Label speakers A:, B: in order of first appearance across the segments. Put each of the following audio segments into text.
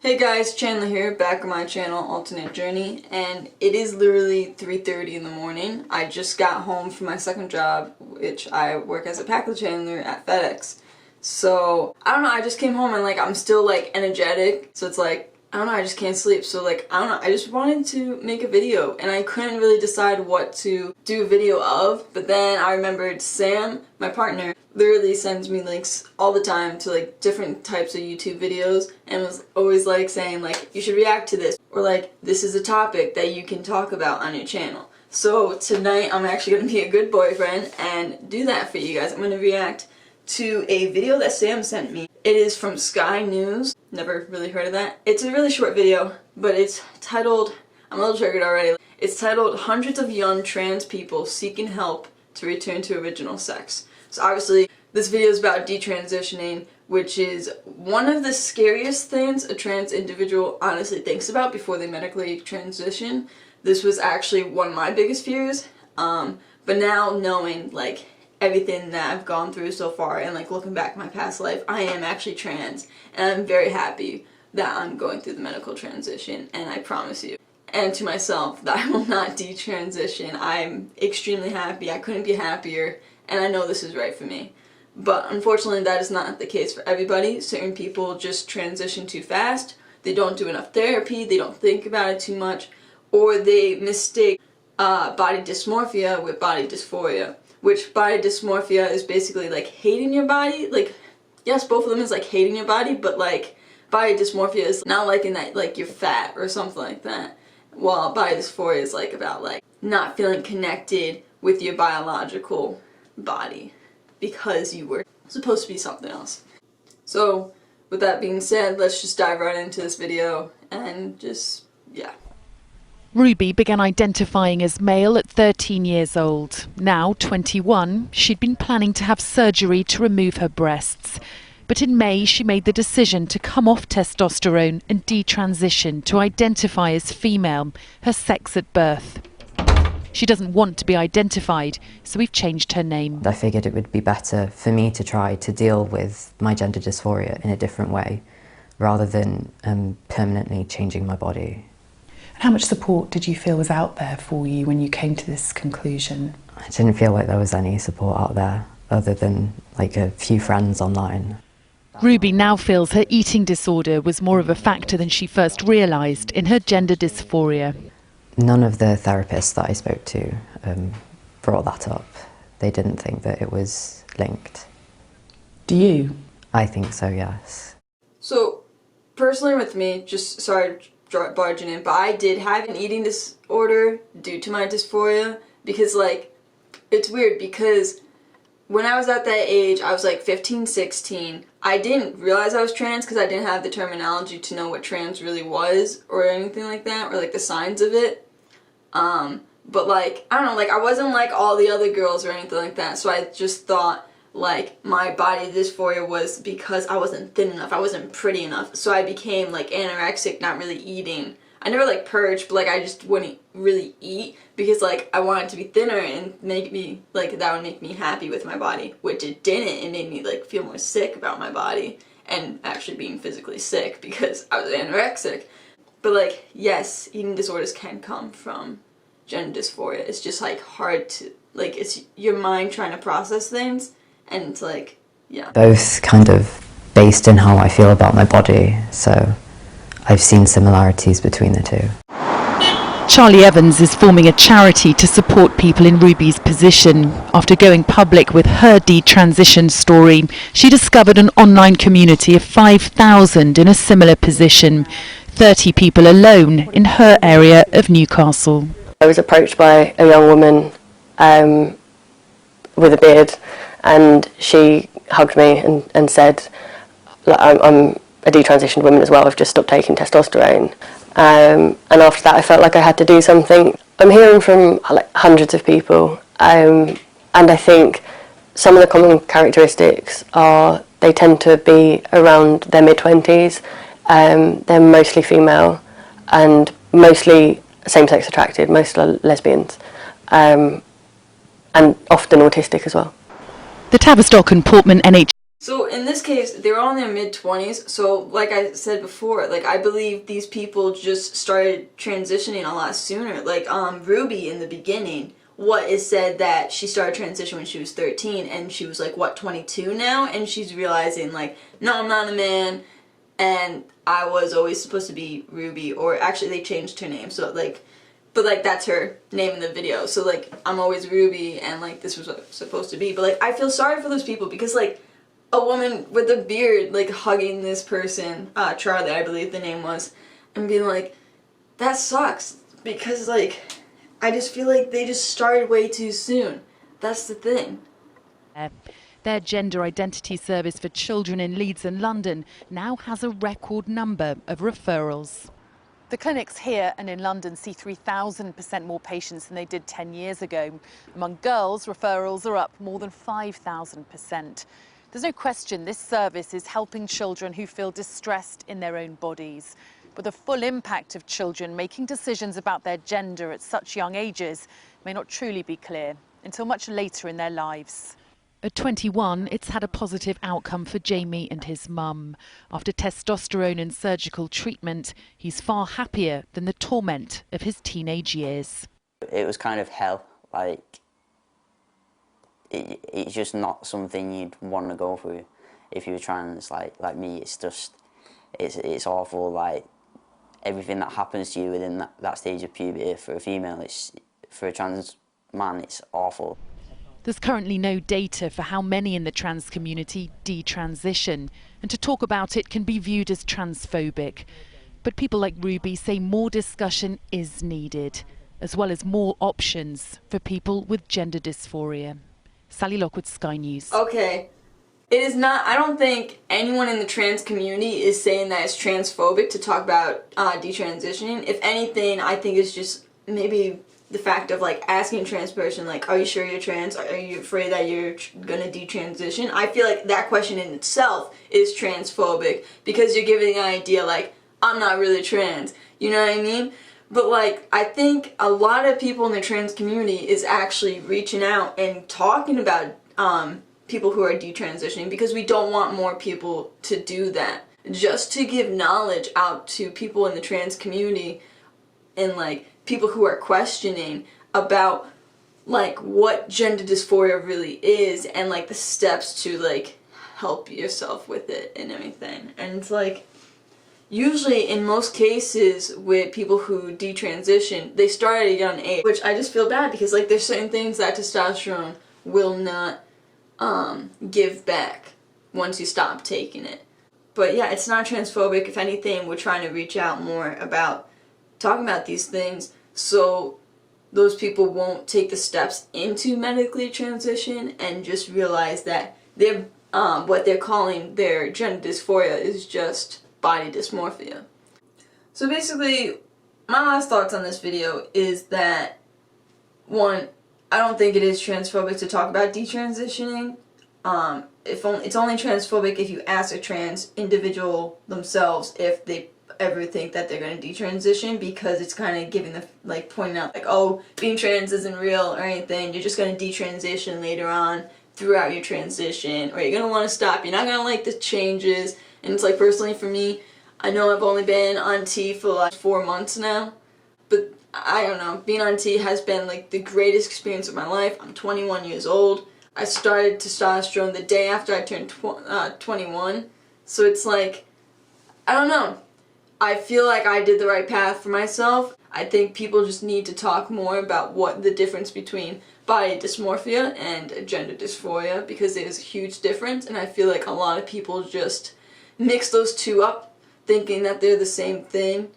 A: Hey guys, Chandler here, back on my channel, Alternate Journey, and it is literally 3:30 in the morning. I just got home from my second job, which I work as a package handler at FedEx. So, I don't know, I just came home and I'm still energetic, so it's I don't know, I just can't sleep, so I don't know, I just wanted to make a video, and I couldn't really decide what to do a video of, but then I remembered Sam, my partner, literally sends me links all the time to different types of YouTube videos, and was always saying you should react to this, or this is a topic that you can talk about on your channel. So tonight I'm actually going to be a good boyfriend and do that for you guys. I'm going to react to a video that Sam sent me. It is from Sky News. Never really heard of that. It's a really short video, but it's titled, I'm a little triggered already. It's titled, Hundreds of Young Trans People Seeking Help to Return to Original Sex. So obviously, this video is about detransitioning, which is one of the scariest things a trans individual honestly thinks about before they medically transition. This was actually one of my biggest fears, but now knowing everything that I've gone through so far and looking back at my past life, I am actually trans, and I'm very happy that I'm going through the medical transition, and I promise you, and to myself, that I will not detransition. I'm extremely happy, I couldn't be happier, and I know this is right for me. But unfortunately that is not the case for everybody. Certain people just transition too fast, they don't do enough therapy, they don't think about it too much, or they mistake body dysmorphia with body dysphoria. Which body dysmorphia is basically hating your body. Yes, both of them is hating your body, but body dysmorphia is not liking that you're fat or something like that. While body dysphoria is about not feeling connected with your biological body because you were supposed to be something else. So with that being said, let's just dive right into this video and yeah.
B: Ruby began identifying as male at 13 years old. Now 21, she'd been planning to have surgery to remove her breasts. But in May, she made the decision to come off testosterone and detransition to identify as female, her sex at birth. She doesn't want to be identified, so we've changed her name.
C: I figured it would be better for me to try to deal with my gender dysphoria in a different way, rather than permanently changing my body.
D: How much support did you feel was out there for you when you came to this conclusion?
C: I didn't feel like there was any support out there other than a few friends online.
B: Ruby now feels her eating disorder was more of a factor than she first realised in her gender dysphoria.
C: None of the therapists that I spoke to brought that up. They didn't think that it was linked.
D: Do you?
C: I think so, yes.
A: So personally with me, just sorry barging in, but I did have an eating disorder due to my dysphoria, because it's weird because when I was at that age, I was 15, 16, I didn't realize I was trans because I didn't have the terminology to know what trans really was or anything like that, or the signs of it. But I don't know, I wasn't like all the other girls or anything like that, so I just thought my body dysphoria was because I wasn't thin enough, I wasn't pretty enough, so I became anorexic, not really eating. I never purged, but I just wouldn't really eat because I wanted to be thinner and make me that would make me happy with my body, which it didn't. It made me feel more sick about my body and actually being physically sick because I was anorexic. But yes, eating disorders can come from gender dysphoria. It's just hard to it's your mind trying to process things. And it's yeah.
C: Both kind of based in how I feel about my body, so I've seen similarities between the two.
B: Charlie Evans is forming a charity to support people in Ruby's position. After going public with her detransition story, she discovered an online community of 5,000 in a similar position, 30 people alone in her area of Newcastle.
E: I was approached by a young woman with a beard, and she hugged me and said, I'm a detransitioned woman as well, I've just stopped taking testosterone. And after that I felt like I had to do something. I'm hearing from hundreds of people, and I think some of the common characteristics are they tend to be around their mid-20s, they're mostly female and mostly same-sex attracted, most are lesbians, and often autistic as well.
B: The Tavistock and Portman NHS
A: So in this case, they're all in their mid-20s, so like I said before, like I believe these people just started transitioning a lot sooner. Like Ruby in the beginning, what is said that she started transitioning when she was 13, and she was like, what, 22 now? And she's realizing like, no, I'm not a man, and I was always supposed to be Ruby, or actually they changed her name, so like, but like that's her name in the video, so like I'm always Ruby, and like this was what it was supposed to be. But like I feel sorry for those people, because like a woman with a beard like hugging this person, Charlie I believe the name was, and being like, that sucks, because like I just feel like they just started way too soon. That's the thing.
B: Their gender identity service for children in Leeds and London now has a record number of referrals. The clinics here and in London see 3,000% more patients than they did 10 years ago. Among girls, referrals are up more than 5,000%. There's no question this service is helping children who feel distressed in their own bodies. But the full impact of children making decisions about their gender at such young ages may not truly be clear until much later in their lives. At 21, it's had a positive outcome for Jamie and his mum. After testosterone and surgical treatment, he's far happier than the torment of his teenage years.
F: It was kind of hell, like, it's just not something you'd want to go through if you were trans, like me. It's just, it's awful, like, everything that happens to you within that stage of puberty for a female, for a trans man, it's awful.
B: There's currently no data for how many in the trans community detransition, and to talk about it can be viewed as transphobic. But people like Ruby say more discussion is needed, as well as more options for people with gender dysphoria. Sally Lockwood, Sky News.
A: Okay, it is not, I don't think anyone in the trans community is saying that it's transphobic to talk about detransitioning. If anything, I think it's just maybe the fact of like asking a trans person, like, are you sure you're trans? Are you afraid that you're gonna detransition? I feel like that question in itself is transphobic, because you're giving an idea like, I'm not really trans, you know what I mean? But like, I think a lot of people in the trans community is actually reaching out and talking about people who are detransitioning, because we don't want more people to do that. Just to give knowledge out to people in the trans community, and like people who are questioning about like what gender dysphoria really is, and like the steps to like help yourself with it and everything. And it's like, usually in most cases with people who detransition, they start at a young age, which I just feel bad, because like there's certain things that testosterone will not give back once you stop taking it. But yeah, it's not transphobic. If anything, we're trying to reach out more about talking about these things, so those people won't take the steps into medically transition and just realize that they're what they're calling their gender dysphoria is just body dysmorphia. So basically, my last thoughts on this video is that, one, I don't think it is transphobic to talk about detransitioning. It's only transphobic if you ask a trans individual themselves if they ever think that they're going to detransition, because it's kind of giving the, like, pointing out like, oh, being trans isn't real or anything, you're just going to detransition later on throughout your transition, or you're going to want to stop, you're not going to like the changes. And it's like, personally for me, I know I've only been on T for like 4 months now, but I don't know, being on T has been like the greatest experience of my life. I'm 21 years old. I started testosterone the day after I turned 21, so it's like, I don't know. I feel like I did the right path for myself. I think people just need to talk more about what the difference between body dysmorphia and gender dysphoria, because there's a huge difference, and I feel like a lot of people just mix those two up, thinking that they're the same thing.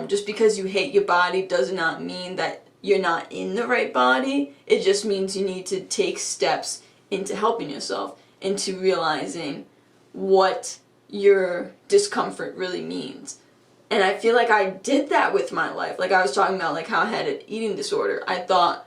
A: Just because you hate your body does not mean that you're not in the right body. It just means you need to take steps into helping yourself, into realizing what your discomfort really means. And I feel like I did that with my life. Like I was talking about, like how I had an eating disorder. I thought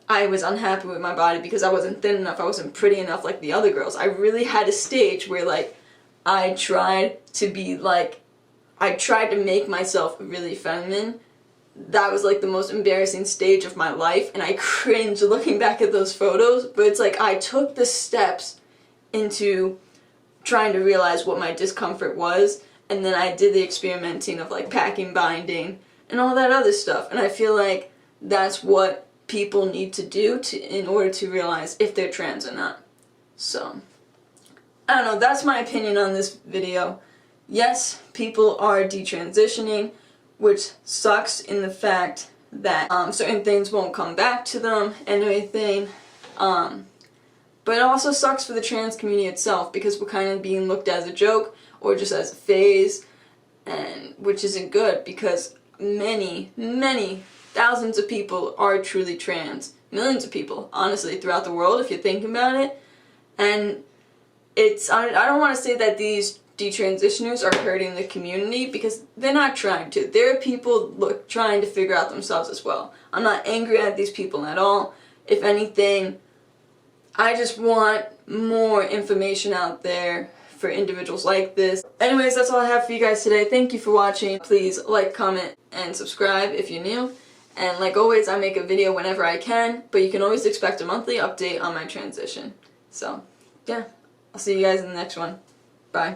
A: I was unhappy with my body because I wasn't thin enough, I wasn't pretty enough like the other girls. I really had a stage where like I tried to be like, I tried to make myself really feminine. That was like the most embarrassing stage of my life, and I cringe looking back at those photos, but it's like I took the steps into trying to realize what my discomfort was, and then I did the experimenting of like packing binding and all that other stuff, and I feel like that's what people need to do in order to realize if they're trans or not. So, I don't know, that's my opinion on this video. Yes, people are detransitioning, which sucks in the fact that certain things won't come back to them and everything. But it also sucks for the trans community itself, because we're kind of being looked at as a joke or just as a phase, and which isn't good, because many thousands of people are truly trans. Millions of people, honestly, throughout the world, if you're thinking about it. And I don't want to say that these detransitioners are hurting the community, because they're not trying to. There are people trying to figure out themselves as well. I'm not angry at these people at all. If anything, I just want more information out there for individuals like this. Anyways, that's all I have for you guys today. Thank you for watching. Please like, comment, and subscribe if you're new. And like always, I make a video whenever I can, but you can always expect a monthly update on my transition. So, yeah, I'll see you guys in the next one. Bye.